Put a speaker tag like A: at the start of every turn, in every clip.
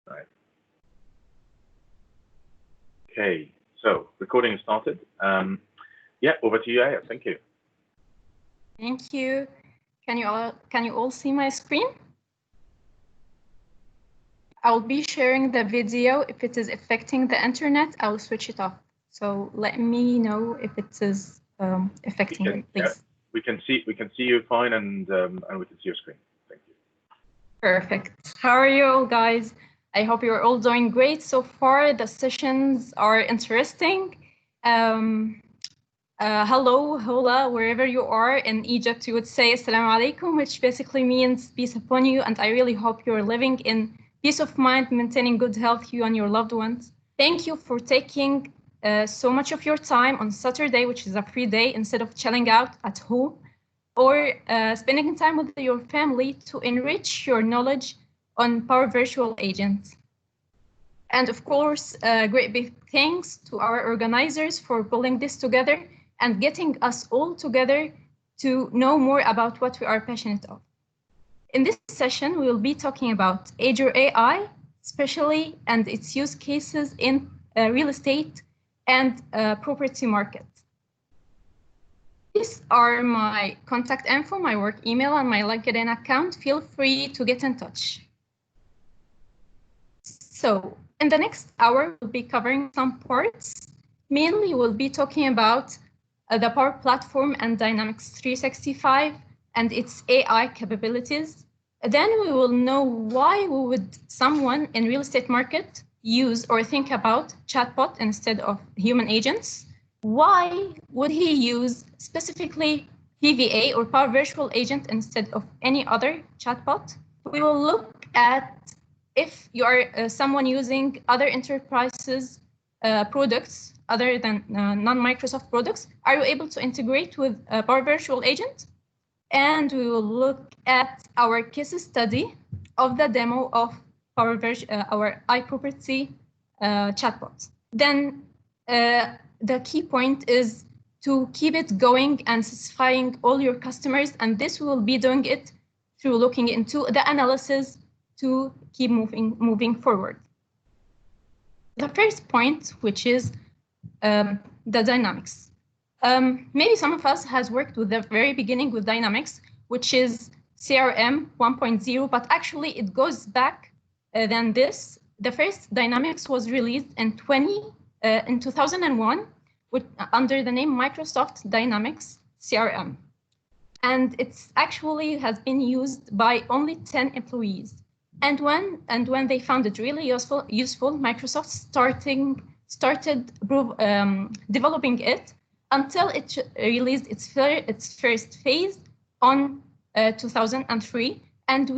A: Right. Okay, so recording is started. Yeah, over to you, Aya. Thank you.
B: Thank you. Can you all see my screen? I'll be sharing the video. If it is affecting the internet, I'll switch it off. So let me know if it is affecting it, please.
A: Yeah, we can see you fine, and we can see your screen. Thank you.
B: Perfect. How are you all, guys? I hope you're all doing great so far. The sessions are interesting. Hello, hola, wherever you are in Egypt, you would say assalamu alaikum, which basically means peace upon you. And I really hope you're living in peace of mind, maintaining good health, you and your loved ones. Thank you for taking so much of your time on Saturday, which is a free day, instead of chilling out at home or spending time with your family to enrich your knowledge on Power Virtual Agent. And of course, great big thanks to our organizers for pulling this together and getting us all together to know more about what we are passionate of. In this session, we will be talking about Azure AI, especially, and its use cases in real estate and property market. These are my contact info, my work email, and my LinkedIn account. Feel free to get in touch. So in the next hour, we'll be covering some parts. Mainly, we'll be talking about the Power Platform and Dynamics 365 and its AI capabilities. Then we will know why would someone in real estate market use or think about chatbot instead of human agents. Why would he use specifically PVA or Power Virtual Agent instead of any other chatbot? We will look at if you are someone using other enterprises products other than non-Microsoft products, are you able to integrate with Power Virtual Agent? And we will look at our case study of the demo of our iProperty chatbot. Then the key point is to keep it going and satisfying all your customers. And this we will be doing it through looking into the analysis to keep moving forward. The first point, which is the dynamics. Maybe some of us has worked with the very beginning with Dynamics, which is CRM 1.0, but actually it goes back than this. The first Dynamics was released in 2001 under the name Microsoft Dynamics CRM. And it's actually has been used by only 10 employees. And when they found it really useful, Microsoft started developing it until it released its first phase on 2003, and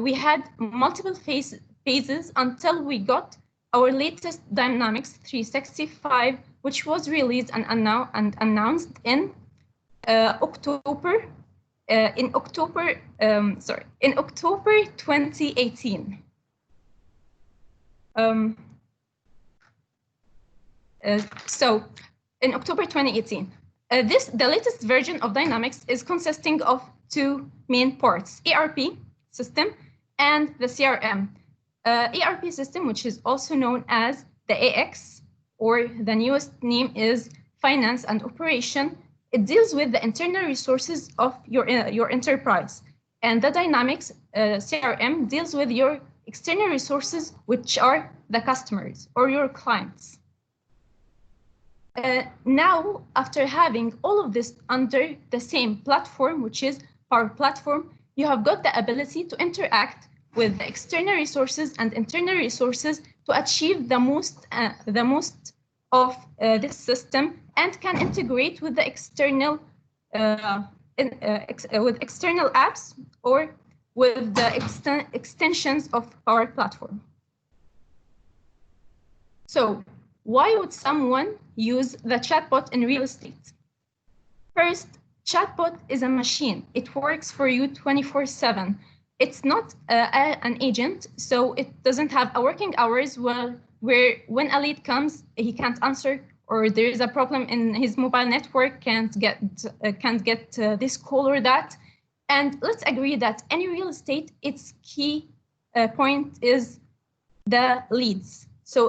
B: we had multiple phases until we got our latest Dynamics 365, which was released and announced in October 2018. So in October 2018, the latest version of Dynamics is consisting of two main parts: ERP system and the CRM. ERP system, which is also known as the AX, or the newest name is Finance and Operation. It deals with the internal resources of your enterprise. And the Dynamics CRM deals with your external resources, which are the customers or your clients. Now, after having all of this under the same platform, which is Power Platform, you have got the ability to interact with the external resources and internal resources to achieve the most of this system, and can integrate with the external with external apps or with the extensions of Power Platform. So why would someone use the chatbot in real estate? First, chatbot is a machine. It works for you 24/7. It's not an agent, so it doesn't have a working hours where when a lead comes, he can't answer, or there is a problem in his mobile network, can't get this call or that. And let's agree that any real estate, its key point is the leads. So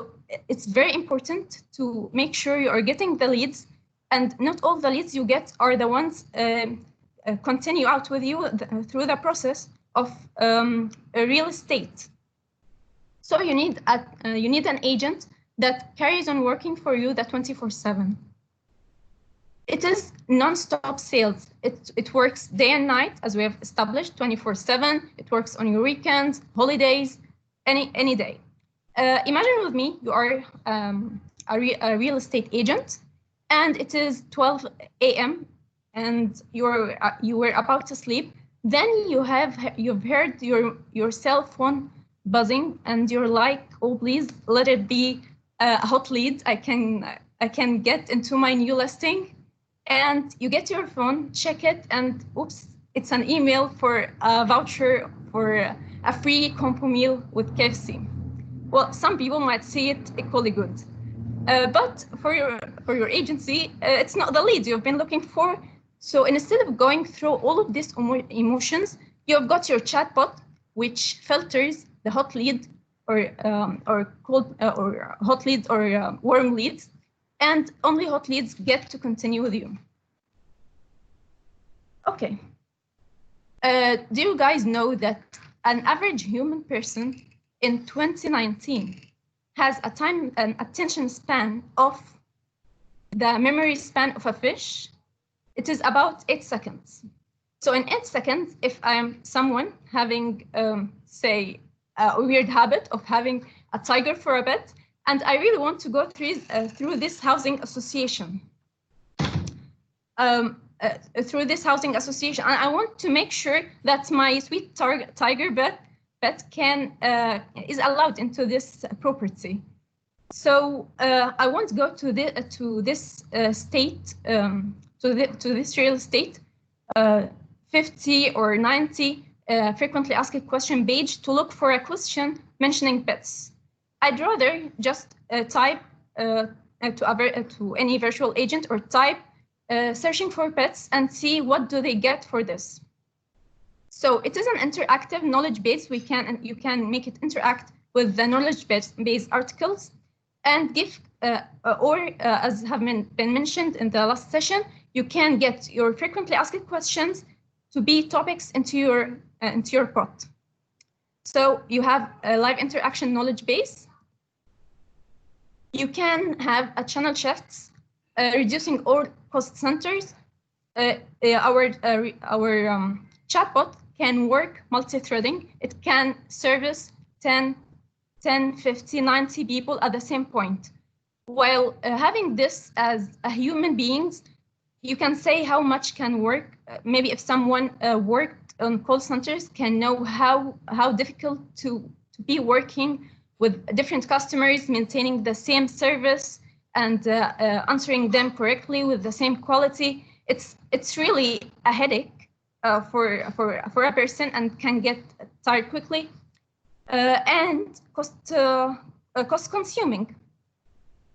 B: it's very important to make sure you are getting the leads, and not all the leads you get are the ones continue out with you through the process of real estate. So you need an agent that carries on working for you the 24/7. It is non-stop sales. It works day and night, as we have established, 24/7. It works on your weekends, holidays, any day. Imagine with me, you are a real estate agent, and it is 12 a.m. and you were about to sleep. Then you've heard your cell phone buzzing, and you're like, oh, please let it be a hot lead. I can get into my new listing. And you get your phone, check it, and oops, it's an email for a voucher for a free combo meal with KFC. Well, some people might see it equally good, but for your agency, it's not the lead you've been looking for. So instead of going through all of these emotions, you've got your chatbot, which filters the hot lead or cold or hot leads or warm leads, and only hot leads get to continue with you. Okay. Do you guys know that an average human person in 2019 has an attention span of the memory span of a fish? It is about 8 seconds. So in 8 seconds, if I'm someone having, say, a weird habit of having a tiger for a pet, and I really want to go through this housing association. And I want to make sure that my sweet tiger pet is allowed into this property. So I want to go to this state, to this real estate, 50 or 90 frequently asked question page to look for a question mentioning pets. I'd rather just type to any virtual agent or type searching for pets and see what do they get for this. So it is an interactive knowledge base. You can make it interact with the knowledge base articles and give, as have been mentioned in the last session, you can get your frequently asked questions to be topics into your bot. So you have a live interaction knowledge base. You can have a channel shifts, reducing all cost centers. Our chatbot can work multi-threading. It can service 10, 50, 90 people at the same point. While having this as a human beings, you can say how much can work. Maybe if someone worked on call centers can know how difficult to be working with different customers, maintaining the same service and answering them correctly with the same quality. It's really a headache for a person and can get tired quickly and cost consuming.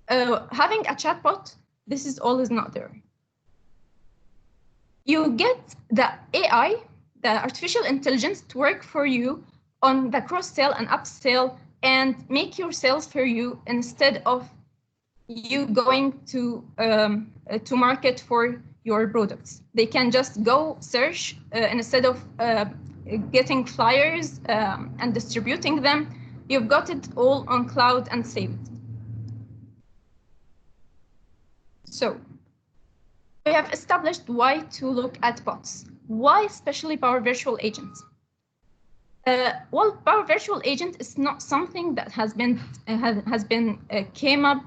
B: Having a chatbot, this is all is not there. You get the AI, the artificial intelligence, to work for you on the cross-sell and upsell and make your sales for you instead of you going to market for your products. They can just go search instead of getting flyers and distributing them. You've got it all on cloud and saved. So we have established why to look at bots. Why especially Power Virtual Agents? Well, Power Virtual Agent is not something that has been came up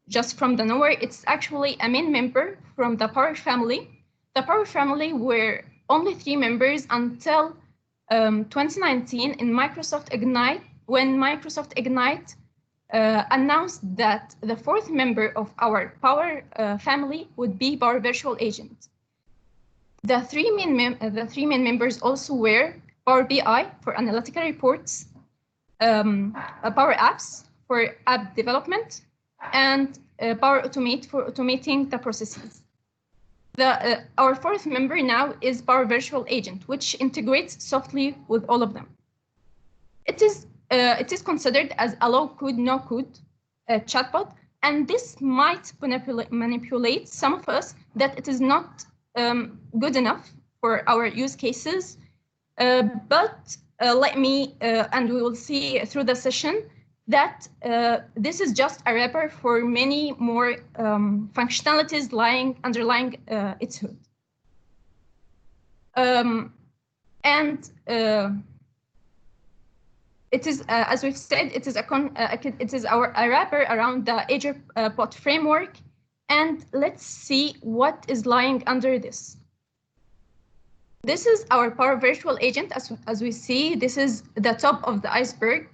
B: just from the nowhere. It's actually a main member from the Power family. The Power family were only 3 members until 2019 in Microsoft Ignite, when Microsoft Ignite announced that the 4th member of our Power family would be Power Virtual Agent. The three main members also were Power BI for analytical reports, Power Apps for app development, and Power Automate for automating the processes. Our 4th member now is Power Virtual Agent, which integrates softly with all of them. It is it is considered as a low-code, no-code chatbot, and this might manipulate some of us that it is not good enough for our use cases. But let me, and we will see through the session, that this is just a wrapper for many more functionalities underlying its hood. It is, as we've said, it is a wrapper around the Azure Bot Framework, and let's see what is lying under this. This is our Power Virtual Agent. As we see, this is the top of the iceberg.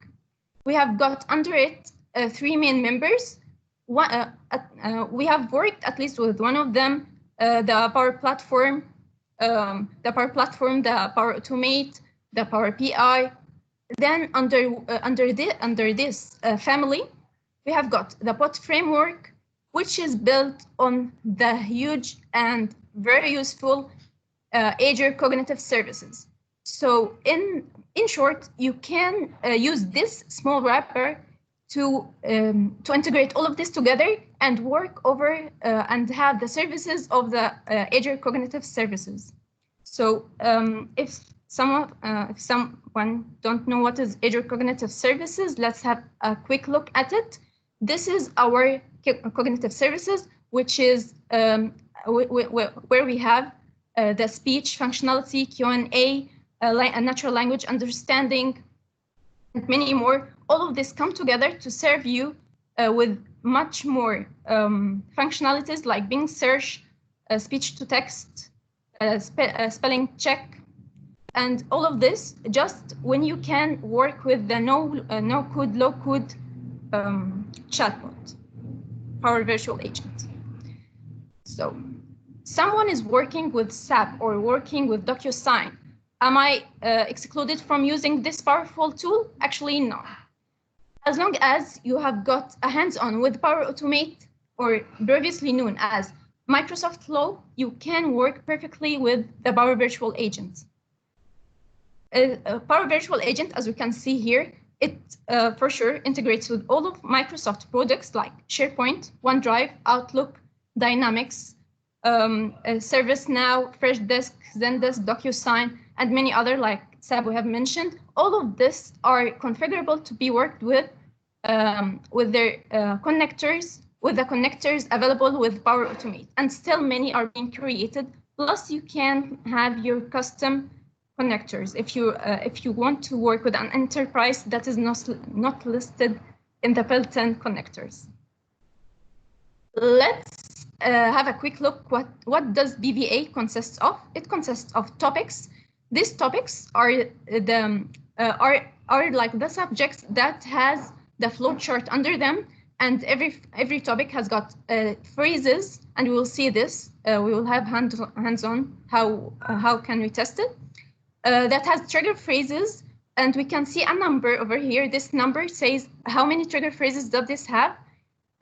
B: We have got under it 3 main members. We have worked at least with one of them, the Power Platform, the Power Automate, the Power BI. Then under this family, we have got the Bot Framework, which is built on the huge and very useful Azure Cognitive Services. So in short, you can use this small wrapper to integrate all of this together and work over and have the services of the Azure Cognitive Services. So if someone don't know what is Azure Cognitive Services, let's have a quick look at it. This is our cognitive services, which is where we have the speech functionality, Q&A, natural language understanding, and many more. All of this come together to serve you with much more functionalities like Bing search, speech to text, spelling check, and all of this just when you can work with the no-code, low-code chatbot, Power Virtual Agent. So someone is working with SAP or working with DocuSign. Am I excluded from using this powerful tool? Actually, no. As long as you have got a hands-on with Power Automate, or previously known as Microsoft Flow, you can work perfectly with the Power Virtual Agent. Power Virtual Agent, as we can see here, it for sure integrates with all of Microsoft products like SharePoint, OneDrive, Outlook, Dynamics, ServiceNow, Freshdesk, Zendesk, DocuSign, and many other like SAP we have mentioned. All of this are configurable to be worked with their connectors, with the connectors available with Power Automate, and still many are being created. Plus, you can have your custom connectors if you want to work with an enterprise that is not listed in the built-in connectors. Let's have a quick look. What does BVA consist of? It consists of topics. These topics are like the subjects that has the flowchart under them, and every topic has got phrases, and we will see this. We will have hands-on how can we test it. That has trigger phrases, and we can see a number over here. This number says how many trigger phrases does this have.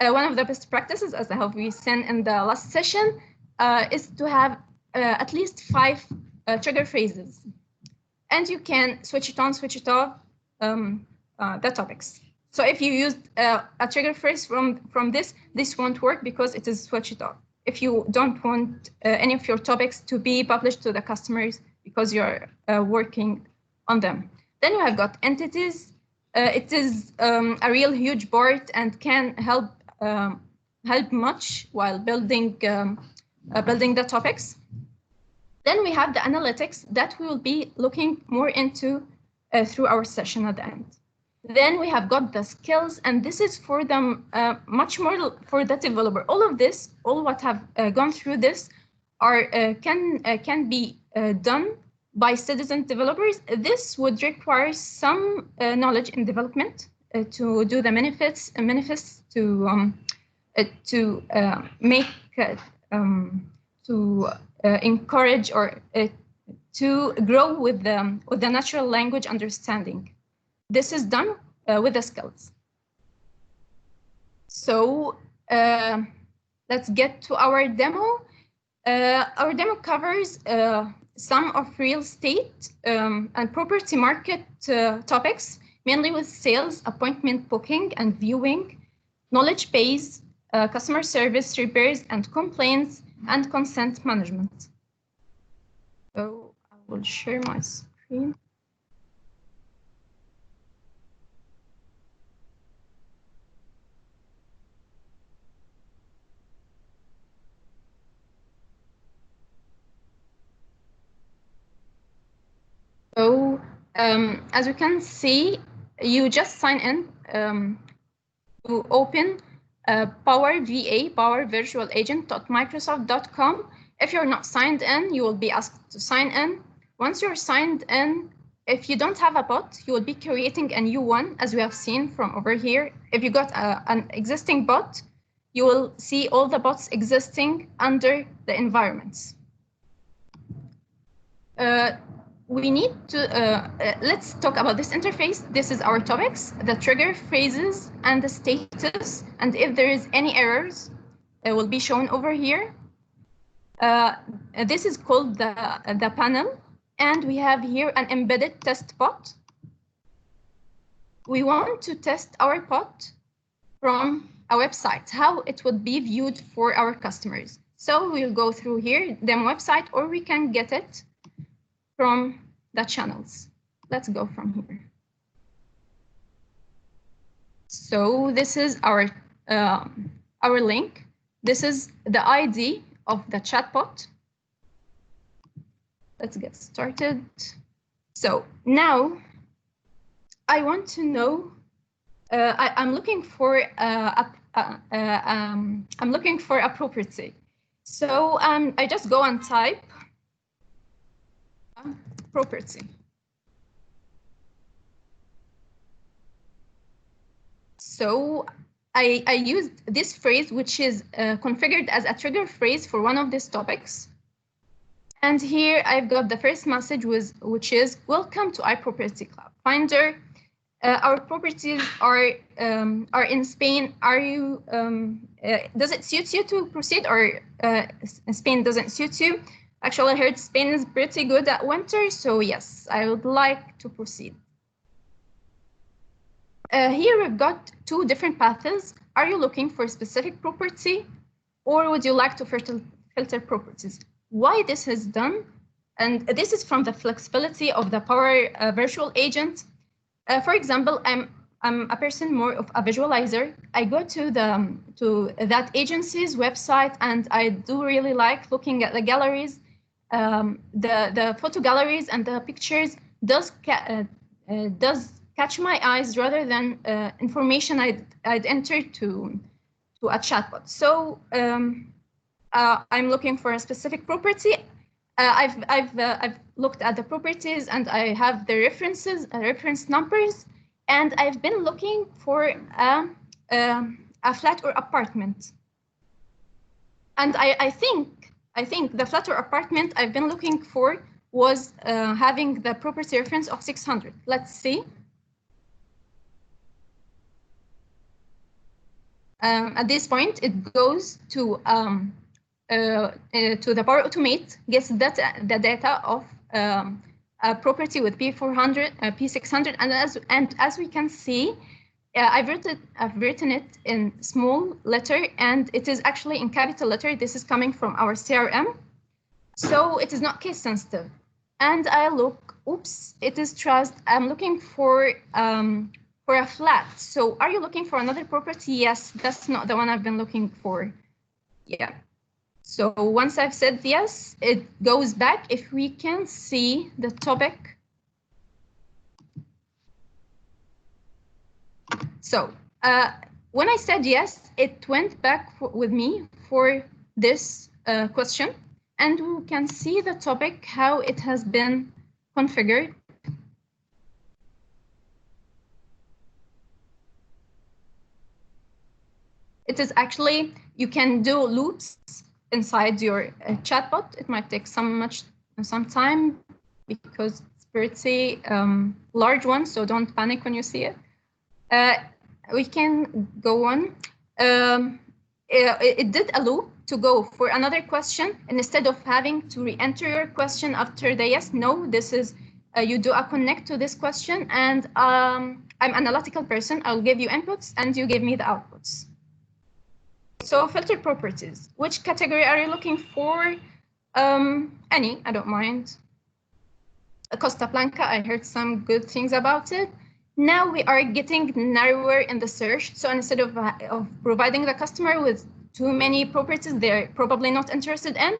B: One of the best practices, as I have we seen in the last session, is to have at least 5 trigger phrases, and you can switch it on, switch it off, the topics. So if you used a trigger phrase from this won't work because it is switch it off. If you don't want any of your topics to be published to the customers because you're working on them. Then you have got entities. It is a real huge board and can help much while building the topics. Then we have the analytics that we will be looking more into through our session at the end. Then we have got the skills, and this is for them much more for the developer. All of this, all what have gone through this, are can be done by citizen developers. This would require some knowledge in development to do the manifests to make to encourage or to grow with the natural language understanding. This is done with the skills. So let's get to our demo. Our demo covers some of real estate and property market topics, mainly with sales, appointment booking and viewing, knowledge base, customer service, repairs and complaints, and consent management. So I will share my screen. So as you can see, you just sign in to open Power VA, Power Virtual Agent.microsoft.com. If you're not signed in, you will be asked to sign in. Once you're signed in, if you don't have a bot, you will be creating a new one, as we have seen from over here. If you got an existing bot, you will see all the bots existing under the environments. We need to, let's talk about this interface. This is our topics, the trigger phrases and the status. And if there is any errors, it will be shown over here. This is called the panel. And we have here an embedded test bot. We want to test our bot from a website, how it would be viewed for our customers. So we'll go through here, demo website, or we can get it from the channels. Let's go from here. So this is our link. This is the ID of the chatbot. Let's get started. So now I want to know. I'm looking for I'm looking for a property. So I just go and type property. So I used this phrase, which is configured as a trigger phrase for one of these topics. And here I've got the first message, which is welcome to iProperty Cloud Finder. Our properties are in Spain. Are you? Does it suit you to proceed, or Spain doesn't suit you? Actually, I heard Spain is pretty good at winter, so yes, I would like to proceed. Here we've got two different paths. Are you looking for a specific property, or would you like to filter properties? Why this is done, and this is from the flexibility of the Power Virtual Agent. For example, I'm a person more of a visualizer. I go to that agency's website, and I do really like looking at the galleries. The photo galleries and the pictures does catch my eyes rather than information I'd enter to a chatbot. So I'm looking for a specific property. I've looked at the properties, and I have the reference numbers, and I've been looking for a flat or apartment. And I think the flat or apartment I've been looking for was having the property reference of 600. Let's see. At this point, it goes to the Power Automate, gets the data of a property with P400, P600, and as we can see, I've written it in small letter, and it is actually in capital letter. This is coming from our CRM, so it is not case sensitive. And I look, oops, it is trust. I'm looking for a flat. So are you looking for another property? Yes, that's not the one I've been looking for. Yeah. So once I've said yes, it goes back. If we can see the topic. So when I said yes, it went back with me for this question. And we can see the topic, how it has been configured. It is actually, you can do loops inside your chatbot. It might take some time because it's pretty large one, so don't panic when you see it. We can go on. It did a loop to go for another question, and instead of having to re-enter your question after the yes, no, this is, you do a connect to this question, and I'm an analytical person. I'll give you inputs and you give me the outputs. So filter properties. Which category are you looking for? Any, I don't mind. Costa Blanca, I heard some good things about it. Now we are getting narrower in the search. So instead of providing the customer with too many properties they're probably not interested in,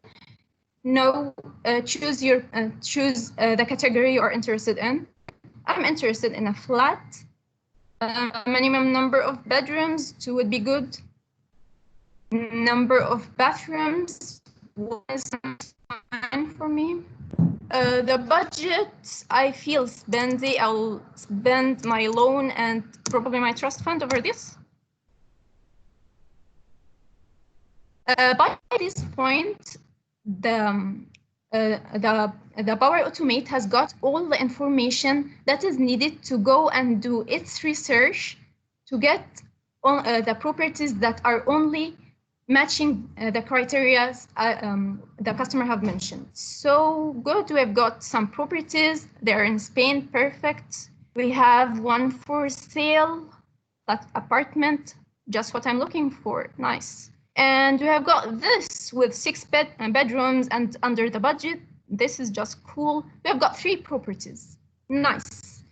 B: no, choose the category you're interested in. I'm interested in a flat. Minimum number of bedrooms, 2 would be good. Number of bathrooms, 1 is fine for me. The budget, I feel spendy. I'll spend my loan and probably my trust fund over this. By this point, the Power Automate has got all the information that is needed to go and do its research to get on, the properties that are only matching the criteria the customer have mentioned. So good, we've got some properties. They're in Spain, perfect. We have one for sale, that apartment, just what I'm looking for, nice. And we have got this with 6 bedrooms and under the budget. This is just cool. We have got 3 properties, nice.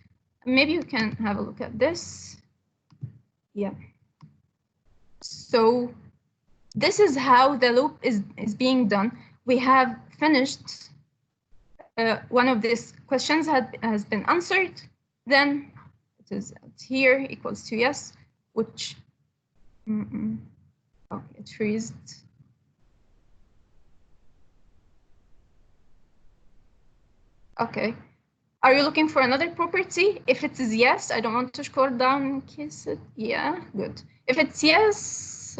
B: Maybe you can have a look at this. Yeah. So this is how the loop is being done. We have finished, one of these questions has been answered. Then it is here equals to yes, which, okay, it freezed. Okay. Are you looking for another property? If it is yes, I don't want to scroll down in case it, yeah, good. If it's yes,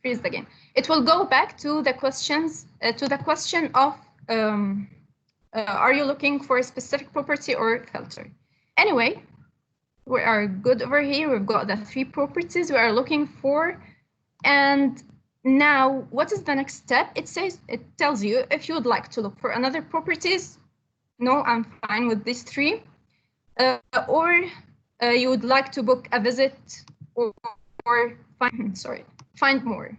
B: freeze the game. It will go back to the questions, to the question of, are you looking for a specific property or filter? Anyway, we are good over here. We've got the 3 properties we are looking for. And now what is the next step? It tells you if you would like to look for another properties. No, I'm fine with these 3. Or you would like to book a visit or find more.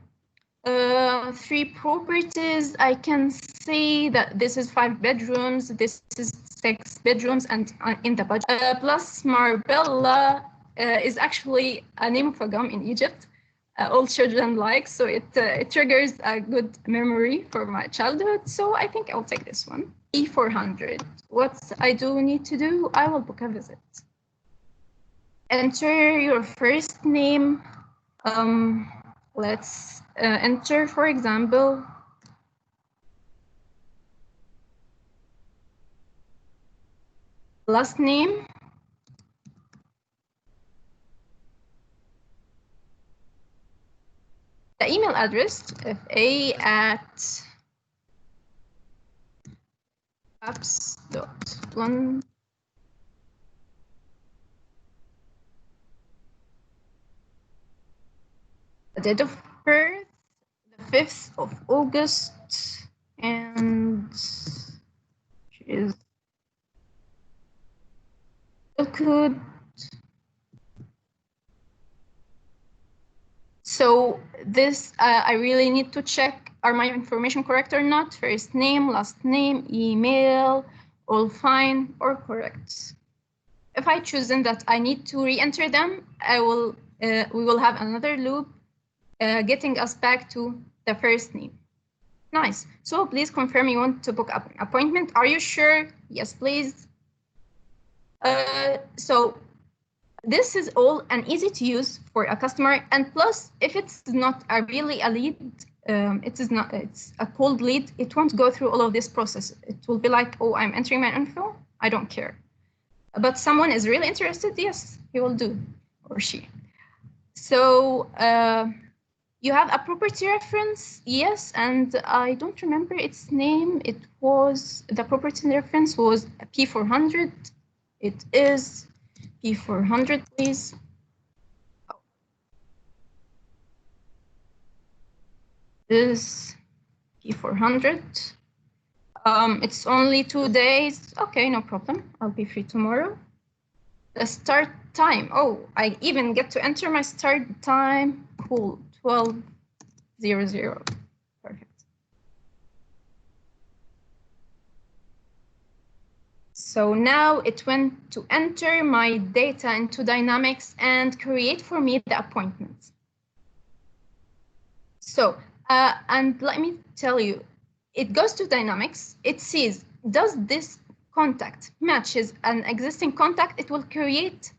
B: 3 properties, I can say that this is 5 bedrooms, this is 6 bedrooms and in the budget. Plus Marbella is actually a name of a gum in Egypt. All children like, so it triggers a good memory for my childhood. So I think I'll take this one. E400. What I do need to do, I will book a visit. Enter your first name. Let's enter, for example, last name. The email address, fa@apps.1. The date of birth, the 5th of August, and she is code. So this, I really need to check, are my information correct or not? First name, last name, email, all fine or correct. If I choose that I need to re-enter them, we will have another loop getting us back to the first name. Nice. So please confirm you want to book an appointment. Are you sure? Yes, please. So this is all and easy to use for a customer. And plus, if it's not really a lead, it's a cold lead, it won't go through all of this process. It will be like, oh, I'm entering my info. I don't care. But someone is really interested. Yes, he will do, or she. So you have a property reference. Yes, and I don't remember its name. It was, the property reference was P400. It is P400, please. Oh. This P400. It's only 2 days. Okay, no problem. I'll be free tomorrow. The start time. Oh, I even get to enter my start time. Cool, 12:00. Perfect. So now it went to enter my data into Dynamics and create for me the appointments. So, and let me tell you, it goes to Dynamics. It sees, does this contact matches an existing contact? It will create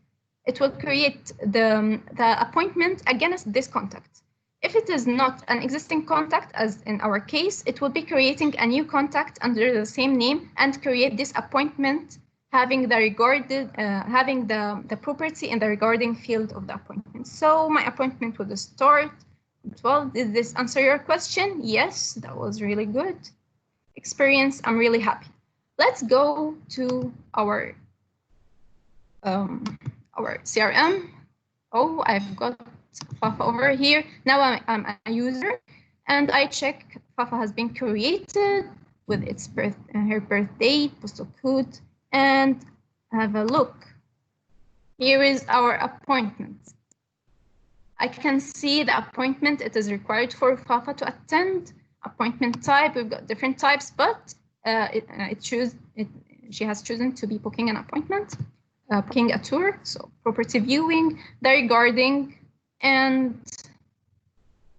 B: the appointment against this contact. If it is not an existing contact, as in our case, it will be creating a new contact under the same name and create this appointment having the the property in the regarding field of the appointment. So my appointment will start. Well, did this answer your question? Yes, that was really good experience. I'm really happy. Let's go to our CRM. Oh, I've got Fafa over here. Now I'm a user, and I check Fafa has been created with its her birth date, postal code, and have a look. Here is our appointment. I can see the appointment it is required for Fafa to attend. Appointment type, we've got different types, but she has chosen to be booking an appointment, booking a tour, so property viewing, the regarding, and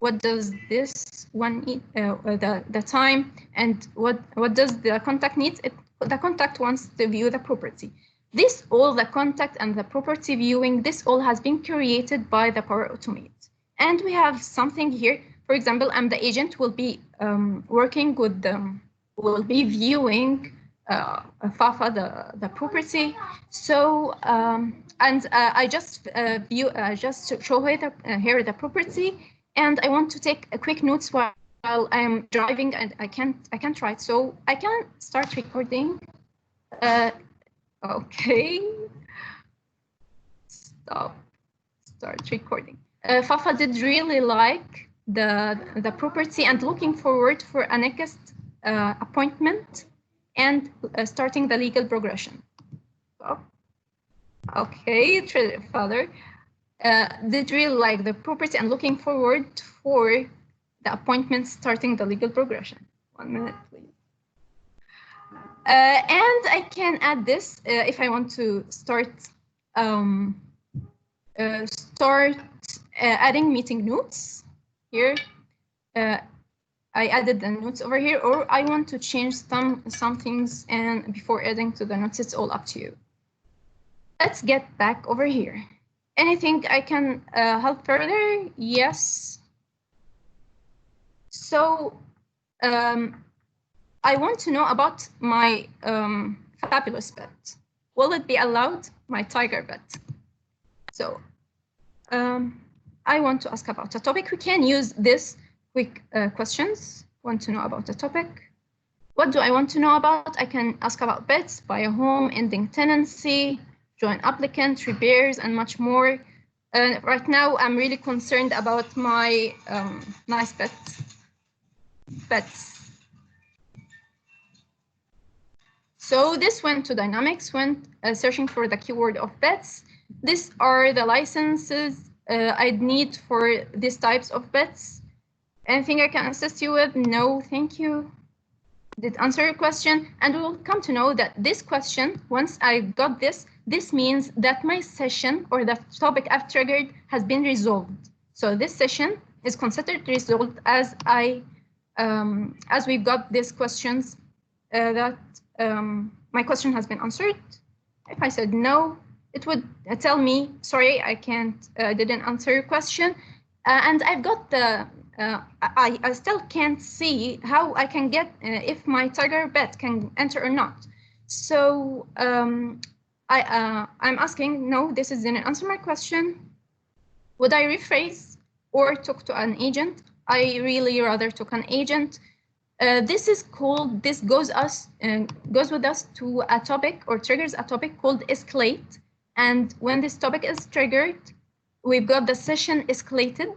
B: what does this one need, the time, and what does the contact need? The contact wants to view the property. This all, the contact and the property viewing, this all has been created by the Power Automate. And we have something here. For example, I'm the agent, will be working with them, will be viewing Fafa, the property. So, I just show her here the property, and I want to take a quick notes while I'm driving, and I can't write. So I can start recording. Okay. Start recording. Fafa did really like the property and looking forward for a next appointment and starting the legal progression. Oh. Okay, father did really like the property and looking forward for the appointment starting the legal progression. 1 minute, please. And I can add this if I want to start adding meeting notes here. I added the notes over here, or I want to change some things, and before adding to the notes, it's all up to you. Let's get back over here. Anything I can help further? Yes. So I want to know about my fabulous pet. Will it be allowed? My tiger pet. So I want to ask about a topic. We can use this quick questions. Want to know about a topic. What do I want to know about? I can ask about pets, buy a home, ending tenancy, join applicant, repairs, and much more. Right now, I'm really concerned about my nice pets. So this went to Dynamics, went searching for the keyword of pets. These are the licenses I'd need for these types of pets. Anything I can assist you with? No, thank you. Did answer your question. And we will come to know that this question, once I got this means that my session or the topic I've triggered has been resolved. So this session is considered resolved as we've got these questions that my question has been answered. If I said no, it would tell me, sorry, I didn't answer your question. And I've got the, I still can't see how I can get if my tiger pet can enter or not. So I'm asking, no, this didn't answer my question. Would I rephrase or talk to an agent? I really rather talk an agent. This goes with us to a topic or triggers a topic called escalate. And when this topic is triggered, we've got the session escalated.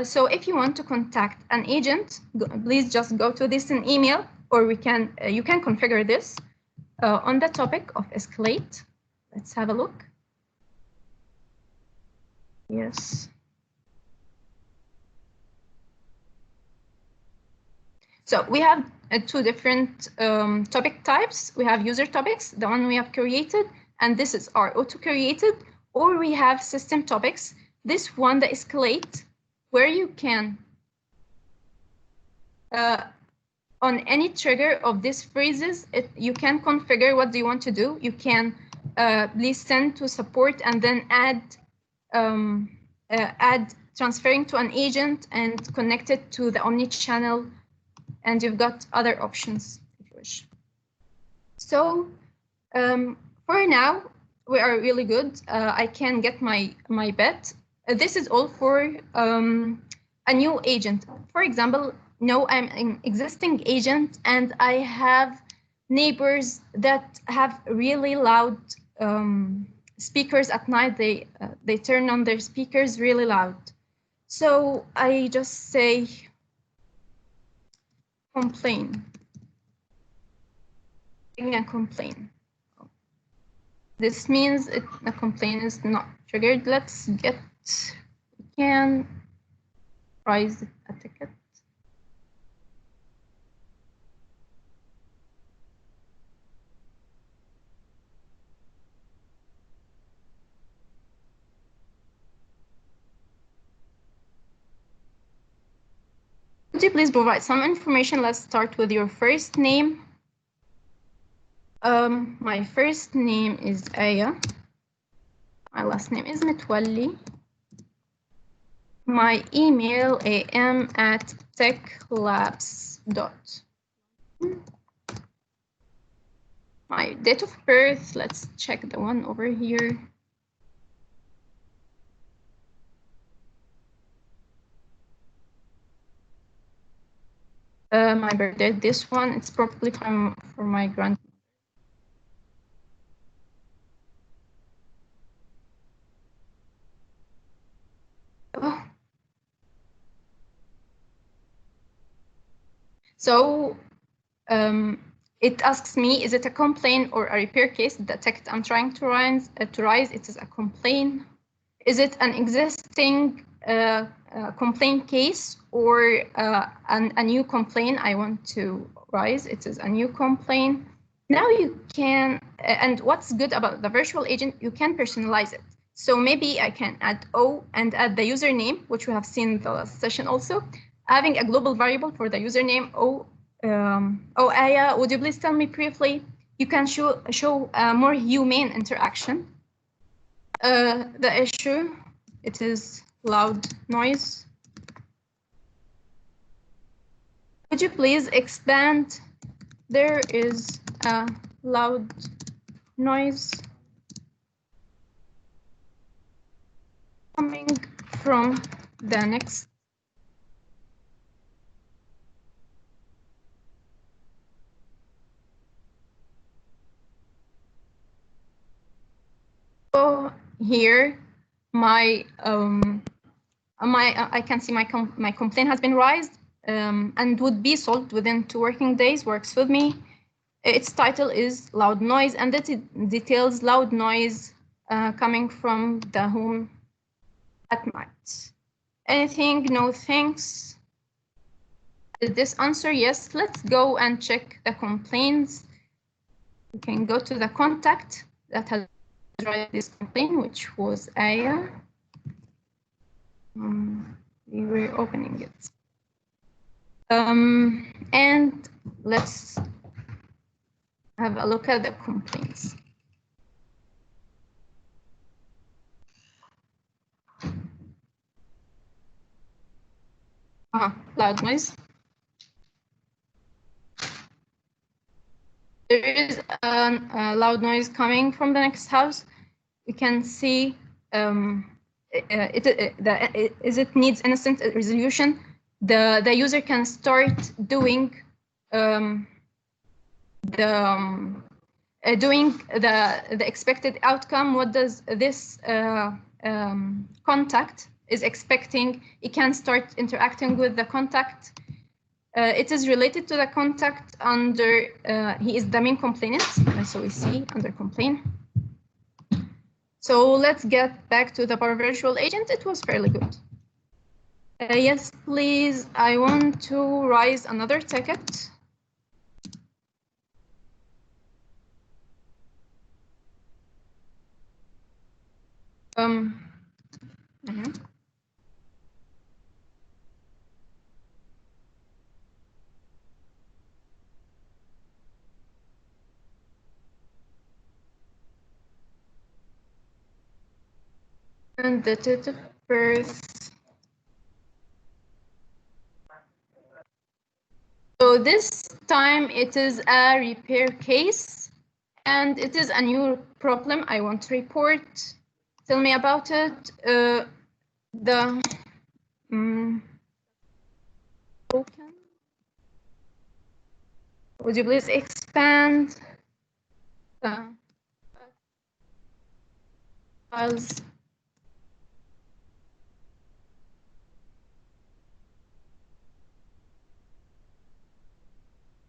B: So if you want to contact an agent, please just go to this in email, or you can configure this on the topic of escalate. Let's have a look. Yes. So we have two different topic types. We have user topics, the one we have created, and this is our auto-created, or we have system topics. This one, the escalate, where you can, on any trigger of these phrases, you can configure what do you want to do. You can listen to support and then add transferring to an agent and connect it to the omni-channel, and you've got other options if you wish. So for now, we are really good. I can get my bet. This is all for a new agent. For example, no, I'm an existing agent and I have neighbors that have really loud speakers at night. They turn on their speakers really loud. So I just say complain. A complaint. This means a complaint is not triggered. Let's get, we can raise a ticket. Could you please provide some information? Let's start with your first name. My first name is Aya. My last name is Metwally. My email am@techlabs.com. My date of birth, let's check the one over here. My birthday, this one, it's probably from for my grandmother. Oh. So it asks me, is it a complaint or a repair case? The ticket I'm trying to raise, it is a complaint. Is it an existing complaint case or a new complaint I want to raise? It is a new complaint. Now you can, and what's good about the virtual agent, you can personalize it. So maybe I can add O and add the username, which we have seen in the last session also. Having a global variable for the username, Aya, would you please tell me briefly? You can show more humane interaction. The issue, it is loud noise. Would you please expand? There is a loud noise coming from the next. So here, I can see my complaint has been raised and would be solved within 2 working days. Works with me. Its title is loud noise, and it details loud noise coming from the home at night. Anything? No thanks. Did this answer? Yes. Let's go and check the complaints. We can go to the contact that has raised this complaint, which was Aya. We were opening it. And let's have a look at the complaints. Loud noise. There is a loud noise coming from the next house. We can see it needs instant resolution. The user can start doing the expected outcome. What does this contact is expecting? It can start interacting with the contact. It is related to the contact under, he is the main complainant. So we see under complaint. So let's get back to the Power Virtual Agent. It was fairly good. Yes, please. I want to raise another ticket. And the date of birth. So this time it is a repair case, and it is a new problem I want to report. Tell me about it. Broken. Would you please expand the files?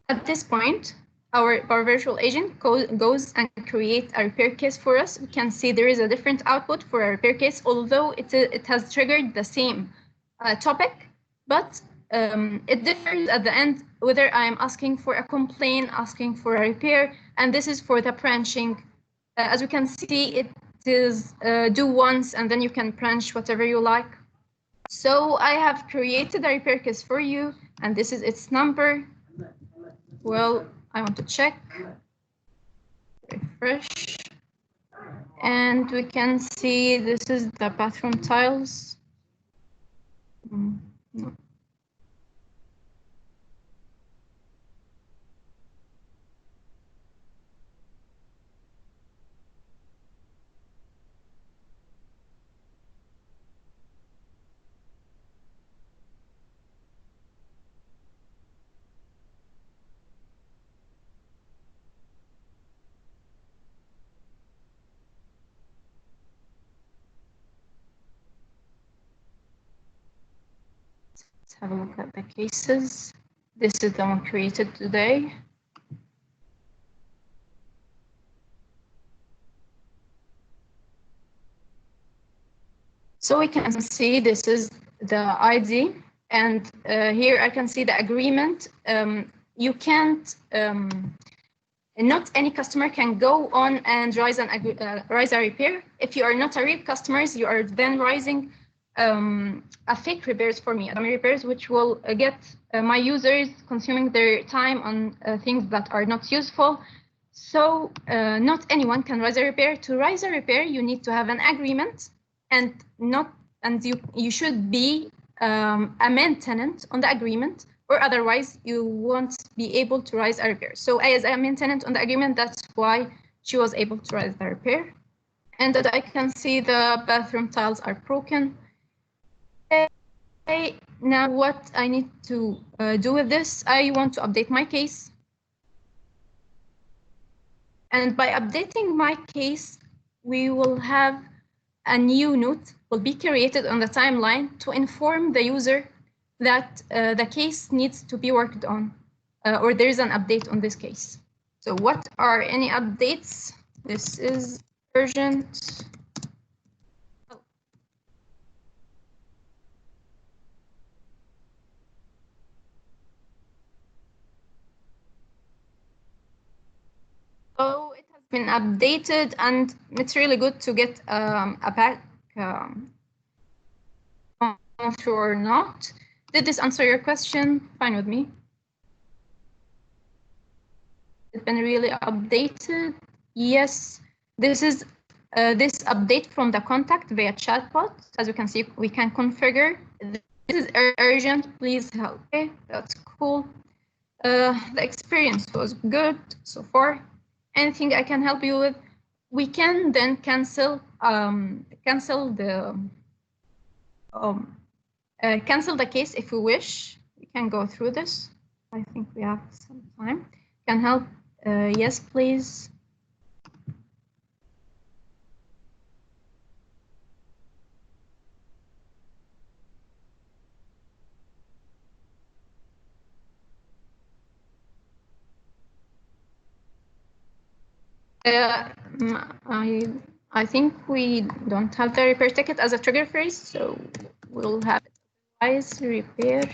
B: At this point, our virtual agent goes and creates a repair case for us. We can see there is a different output for a repair case, although it has triggered the same topic, but it differs at the end whether I am asking for a complaint, asking for a repair, and this is for the branching. As we can see, it is do once and then you can branch whatever you like. So I have created a repair case for you, and this is its number. Well, I want to check, refresh, and we can see this is the bathroom tiles. No. Let's have a look at the cases. This is the one created today. So we can see this is the ID, and here I can see the agreement. You can't, not any customer can go on and raise a repair. If you are not a real customer, you are then raising a fake repairs for me, dummy repairs, which will get my users consuming their time on things that are not useful. So not anyone can raise a repair. To raise a repair, you need to have an agreement, and you should be a main tenant on the agreement, or otherwise you won't be able to raise a repair. So as a main tenant on the agreement, that's why she was able to raise the repair. And that I can see the bathroom tiles are broken. Okay, now what I need to do with this, I want to update my case. And by updating my case, we will have a new note will be created on the timeline to inform the user that the case needs to be worked on, or there is an update on this case. So what are any updates? This is urgent. So it has been updated, and it's really good to get a back. Not sure or not. Did this answer your question? Fine with me. It's been really updated. Yes, this is this update from the contact via chatbot. As you can see, we can configure. This is urgent. Please help. Okay, that's cool. The experience was good so far. Anything I can help you with? We can then cancel the case if we wish. We can go through this. I think we have some time. Can help? Yes, please. I think we don't have the repair ticket as a trigger phrase, so we'll have it as repair.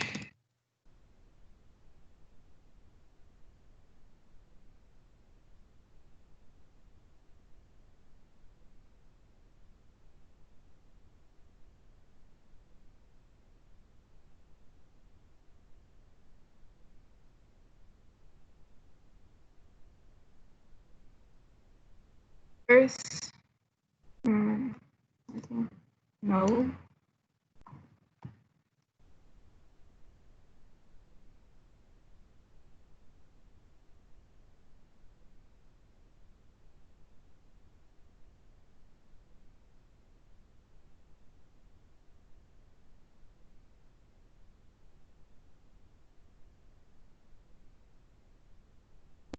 B: First, I think no.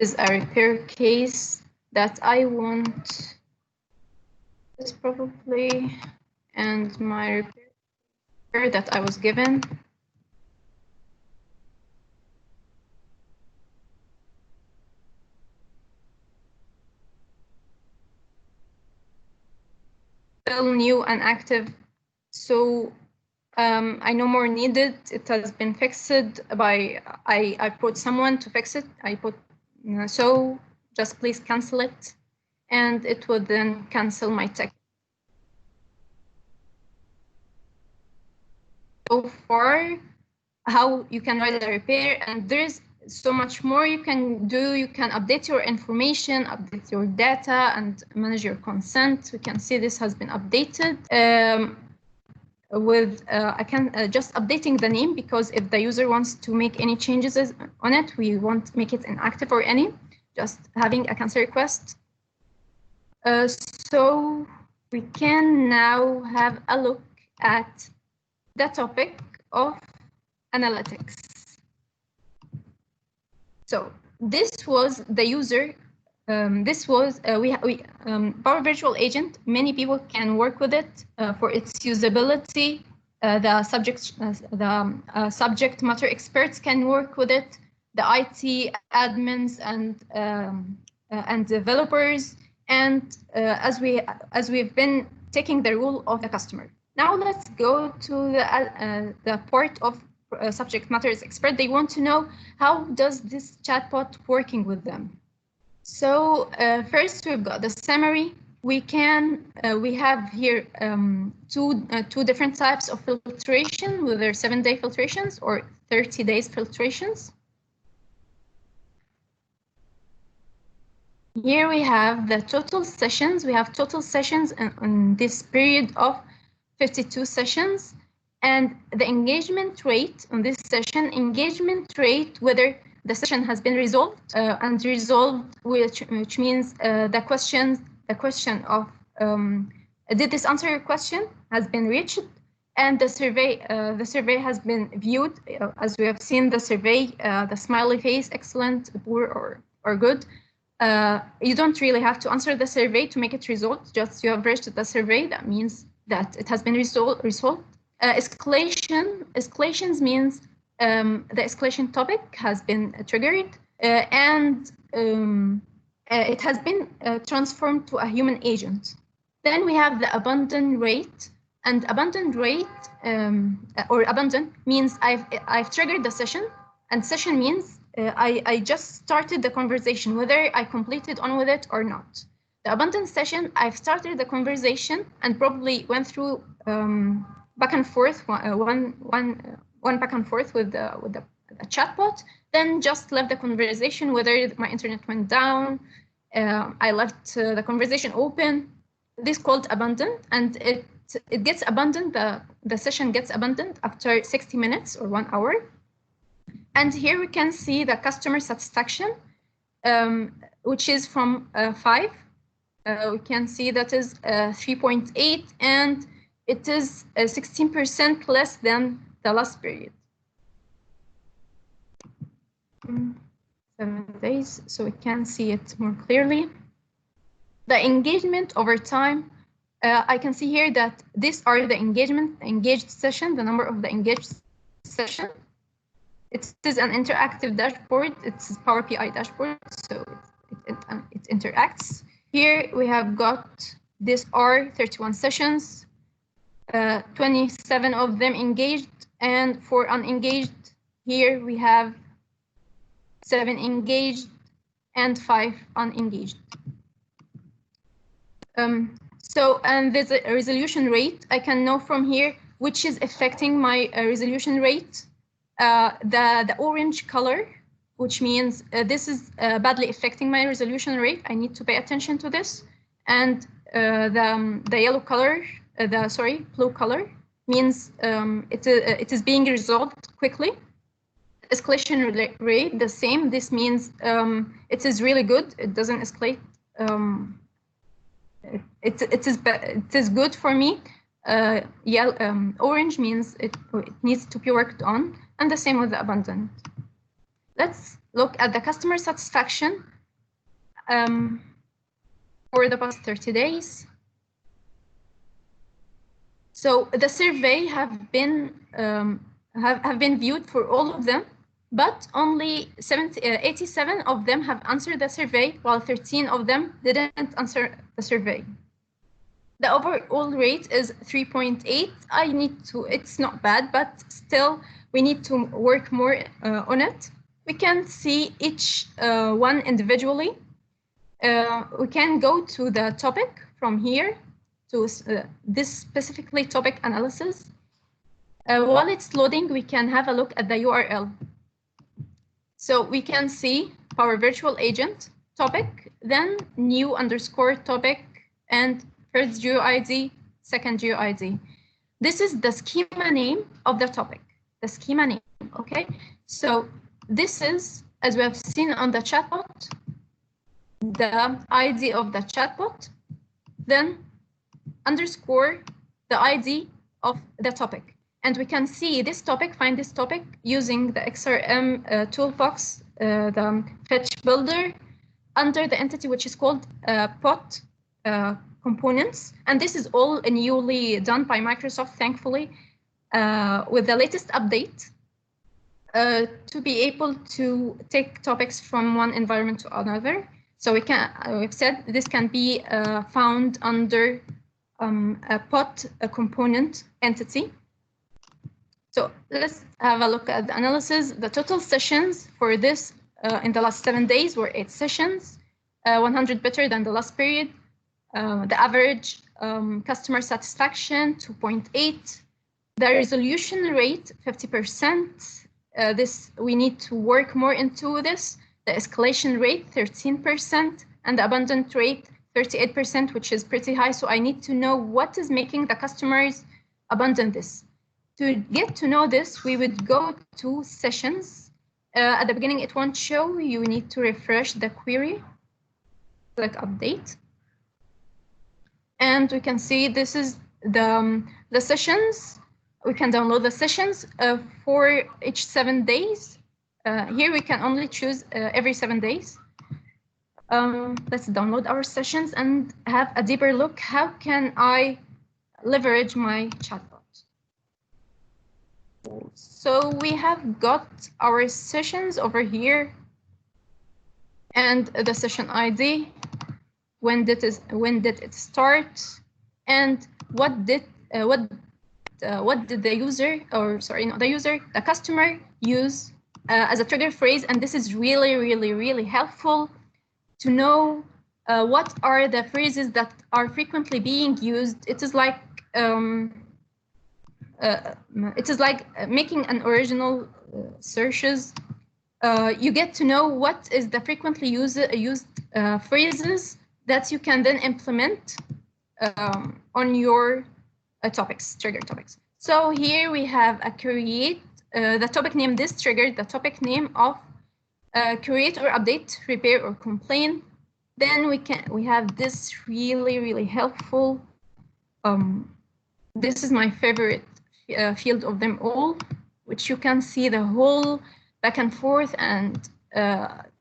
B: Is a repair case that I want. Is probably, and my repair that I was given. Still new and active, so I no more need it. It has been fixed by, I put someone to fix it. I put, so just please cancel it. And it would then cancel my ticket. So far, how you can write a repair, and there's so much more you can do. You can update your information, update your data, and manage your consent. We can see this has been updated. I can just updating the name, because if the user wants to make any changes on it, we won't make it inactive or any, just having a cancel request. So we can now have a look at the topic of analytics. So this was the user. This was Power Virtual Agent. Many people can work with it for its usability. The subject matter experts can work with it. The IT admins and developers, and as we've been taking the role of the customer. Now let's go to the part of subject matter expert. They want to know, how does this chatbot working with them? So first, we've got the summary. We have here two different types of filtration, whether 7-day filtrations or 30 days filtrations. Here we have the total sessions. We have total sessions in this period of 52 sessions, and the engagement rate on this session, whether the session has been resolved and resolved, which means the question of did this answer your question has been reached, and the survey has been viewed. As we have seen the survey, the smiley face, excellent, poor, or good. You don't really have to answer the survey to make it resolved. Just you have reached the survey. That means that it has been resolved. Escalations means the escalation topic has been triggered and it has been transformed to a human agent. Then we have the abandon rate, and abandon rate or abandon means I've triggered the session, and session means I just started the conversation, whether I completed on with it or not. The abandoned session, I've started the conversation and probably went through back and forth, one back and forth with the chatbot, then just left the conversation, whether my internet went down, I left the conversation open. This is called abandon, and it gets abandoned. The session gets abandoned after 60 minutes or 1 hour. And here we can see the customer satisfaction, which is from 5. We can see that is 3.8, and it is 16% less than the last period. 7 days, so we can see it more clearly. The engagement over time, I can see here that these are the engaged session, the number of the engaged session. It is an interactive dashboard. It's a Power BI dashboard, so it interacts. Here we have got these are 31 sessions, 27 of them engaged, and for unengaged, here we have 7 engaged and 5 unengaged. And there's a resolution rate. I can know from here which is affecting my resolution rate. The orange color, which means this is badly affecting my resolution rate. I need to pay attention to this. And the yellow color, blue color means it is being resolved quickly. Escalation rate, the same. This means it is really good. It doesn't escalate. It is good for me. Orange means it needs to be worked on, and the same with the abundant. Let's look at the customer satisfaction for the past 30 days. So the survey have been viewed for all of them, but only 87 of them have answered the survey, while 13 of them didn't answer the survey. The overall rate is 3.8. It's not bad, but still we need to work more on it. We can see each one individually. We can go to the topic from here to this specifically topic analysis. While it's loading, we can have a look at the URL. So we can see Power Virtual Agent topic, then new underscore topic, and first GeoID, second GeoID. This is the schema name of the topic, the schema name, okay? So this is, as we have seen on the chatbot, the ID of the chatbot, then underscore the ID of the topic. And we can see this topic, find this topic using the XRM toolbox, the fetch builder, under the entity which is called pot components. And this is all newly done by Microsoft, thankfully, with the latest update to be able to take topics from one environment to another. So we've said this can be found under a pot component entity. So let's have a look at the analysis. The total sessions for this in the last 7 days were 8 sessions, 100 better than the last period. The average customer satisfaction, 2.8. The resolution rate, 50%. This we need to work more into this. The escalation rate, 13%, and the abundant rate, 38%, which is pretty high. So I need to know what is making the customers abandon this. To get to know this, we would go to sessions. At the beginning, it won't show. You need to refresh the query, click update. And we can see this is the sessions. We can download the sessions for each 7 days. Here we can only choose every 7 days. Let's download our sessions and have a deeper look. How can I leverage my chatbot? So we have got our sessions over here and the session ID. When did it start, and what did the user, or sorry, not the user, the customer use as a trigger phrase? And this is really, really, really helpful to know what are the phrases that are frequently being used. It is like making an original searches. You get to know what is the frequently used phrases that you can then implement on your topics, trigger topics. So here we have a create, the topic name, this triggered the topic name of create or update, repair or complain. Then we have this really, really helpful. This is my favorite field of them all, which you can see the whole back and forth and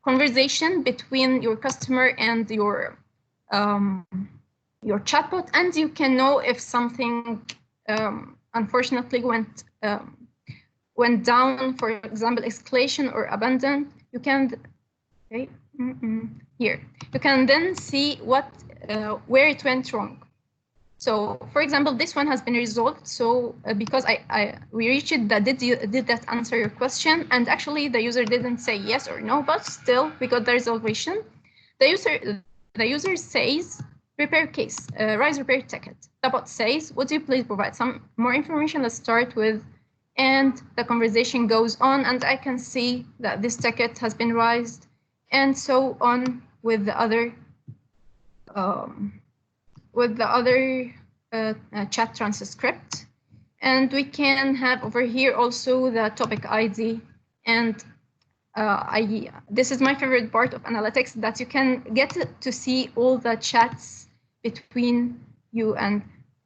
B: conversation between your customer and your chatbot, and you can know if something unfortunately went down, for example, escalation or abandon. You can here you can then see what where it went wrong. So, for example, this one has been resolved. So, because we reached that did that answer your question? And actually, the user didn't say yes or no, but still we got the resolution. The user says repair case, rise repair ticket. The bot says, would you please provide some more information? Let's start with, and the conversation goes on, and I can see that this ticket has been raised, and so on with the other. Chat transcript. And we can have over here also the topic ID. And this is my favorite part of analytics, that you can get to see all the chats between you and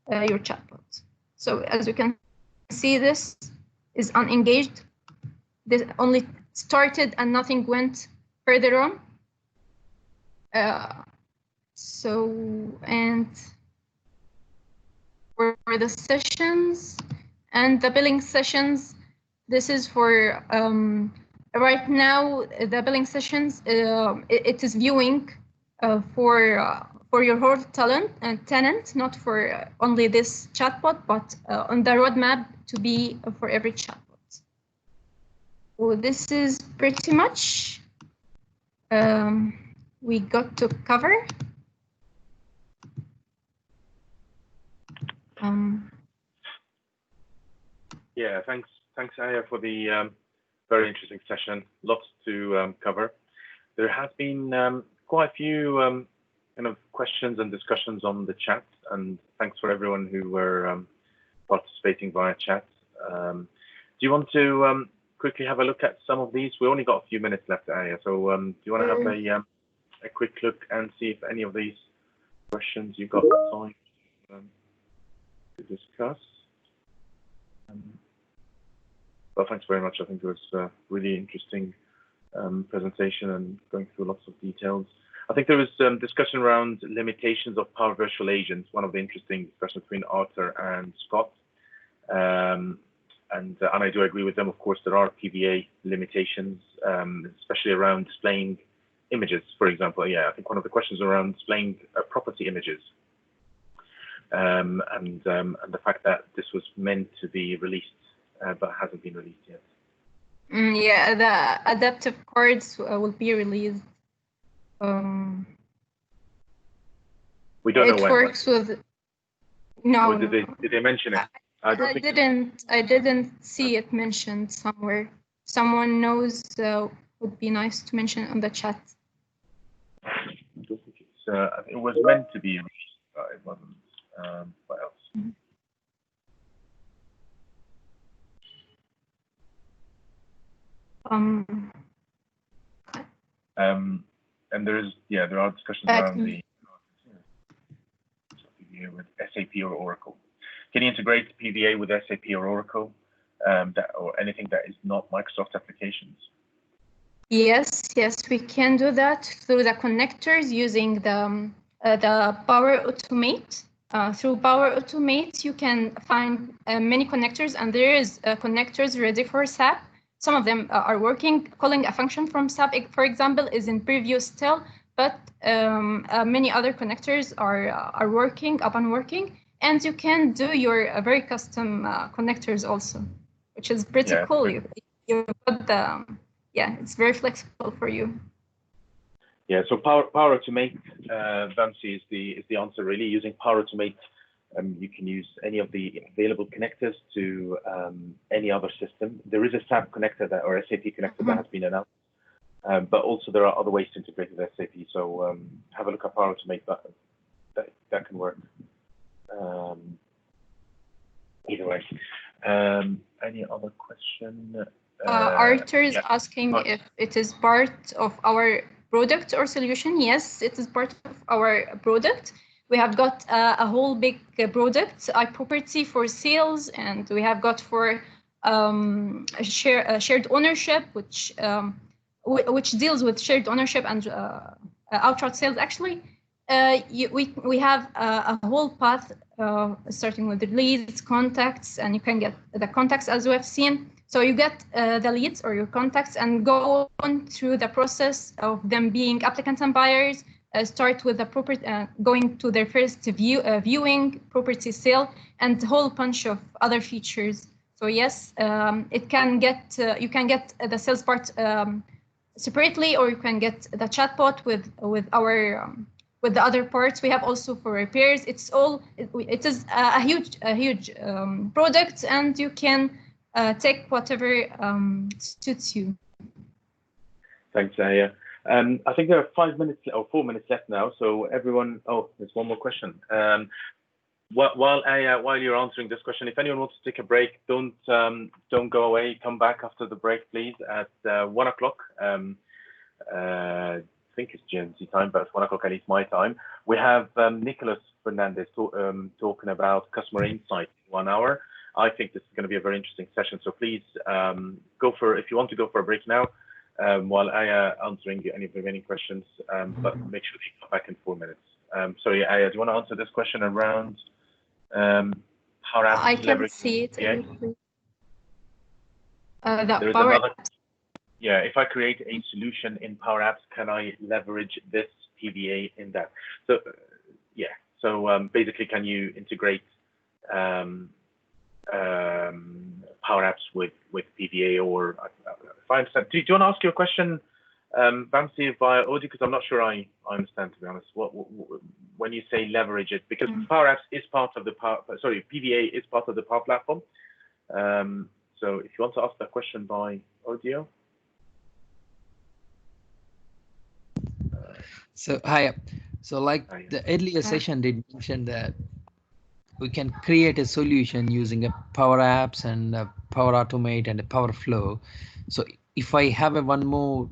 B: your chatbot. So as you can see, this is unengaged. This only started and nothing went further on. And for the sessions and the billing sessions, this is for right now. The billing sessions, it is viewing for your whole tenant, not for only this chatbot, but on the roadmap to be for every chatbot. So this is pretty much we got to cover.
A: Yeah, thanks, Aya, for the very interesting session. Lots to cover. There has been quite a few kind of questions and discussions on the chat, and thanks for everyone who were participating via chat. Do you want to quickly have a look at some of these? We only got a few minutes left, Aya, so do you want to have a quick look and see if any of these questions you've got time to discuss? Well, thanks very much. I think it was a really interesting presentation and going through lots of details. I think there was discussion around limitations of Power Virtual Agents, one of the interesting discussions between Arthur and Scott. And I do agree with them. Of course, there are PVA limitations, especially around displaying images, for example. Yeah, I think one of the questions around displaying property images. And the fact that this was meant to be released, but hasn't been released yet.
B: Yeah, the adaptive cards will be released.
A: We don't know when.
B: It works with. No.
A: Or did they mention it?
B: I didn't see it mentioned somewhere. Someone knows, would be nice to mention on the chat.
A: I don't think it's. It was meant to be released, but it wasn't. What else? And there are discussions around the PVA with SAP or Oracle. Can you integrate PVA with SAP or Oracle, or anything that is not Microsoft applications?
B: Yes, we can do that through the connectors using the Power Automate. Through Power Automate, you can find many connectors, and there is connectors ready for SAP. Some of them are working. Calling a function from SAP, for example, is in preview still, but many other connectors are working, up and working, and you can do your very custom connectors also, which is pretty cool. You got the it's very flexible for you.
A: Yeah, so Power Automate, Vamsi, is the answer really. Using Power Automate, you can use any of the available connectors to any other system. There is a SAP connector or SAP connector that has been announced, but also there are other ways to integrate with SAP. So have a look at Power Automate. That can work. Either way. Any other question?
B: Arthur is asking if it is part of our product or solution. Yes, it is part of our product. We have got a whole big product, iProperty for sales, and we have got for shared ownership, which deals with shared ownership and outright sales. Actually, we have a whole path starting with the leads, contacts, and you can get the contacts as we have seen. So you get the leads or your contacts and go on through the process of them being applicants and buyers, start with the property, going to their first viewing, property sale, and a whole bunch of other features. So yes, it can get you can get the sales part separately, or you can get the chatbot with our with the other parts we have also for repairs. It is a huge product, and you can take whatever suits you.
A: Thanks, Aya. I think there are 5 minutes or 4 minutes left now. So everyone, oh, there's one more question. While you're answering this question, if anyone wants to take a break, don't go away. Come back after the break, please, at 1 o'clock. I think it's GMT time, but it's 1 o'clock at least my time. We have Nicholas Fernandez talking about customer insight in 1 hour. I think this is going to be a very interesting session. So please if you want to go for a break now, while Aya answering any remaining questions, but make sure you come back in 4 minutes. Sorry, Aya, do you want to answer this question around Power Apps?
B: I can see it.
A: Yeah, if I create a solution in Power Apps, can I leverage this PVA in that? So yeah, so basically, can you integrate Power Apps with PVA, or if I understand? Do you want to ask your question, Vamsi, via audio? Because I'm not sure I understand, to be honest. When you say leverage it, because Power Apps is part of the PVA is part of the Power Platform. So if you want to ask that question by audio.
C: So hi. So like the earlier session did mention that we can create a solution using a Power Apps and a Power Automate and a Power Flow. So if I have one more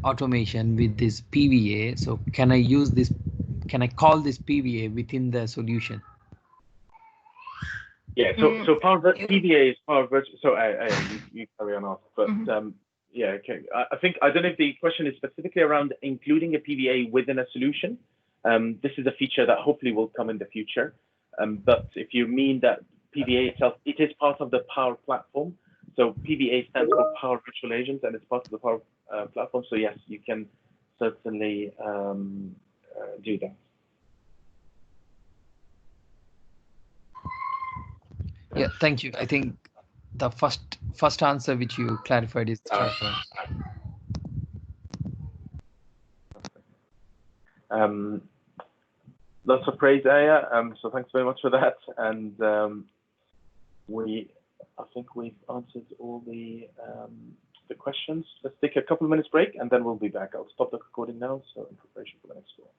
C: automation with this PVA, so can I use this? Can I call this PVA within the solution?
A: Yeah. So PVA is Power Virtual. So you carry on off, but yeah. Okay. I don't know if the question is specifically around including a PVA within a solution. This is a feature that hopefully will come in the future. But if you mean that PVA itself, it is part of the Power Platform. So PVA stands for Power Virtual Agents, and it's part of the Power Platform. So yes, you can certainly do that.
C: Yeah, thank you. I think the first answer which you clarified is the right one.
A: Lots of praise, Aya. So thanks very much for that. And I think we've answered all the questions. Let's take a couple of minutes break, and then we'll be back. I'll stop the recording now, so in preparation for the next one.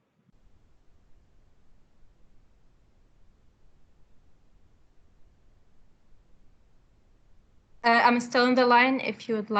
B: I'm still on the line if you would like.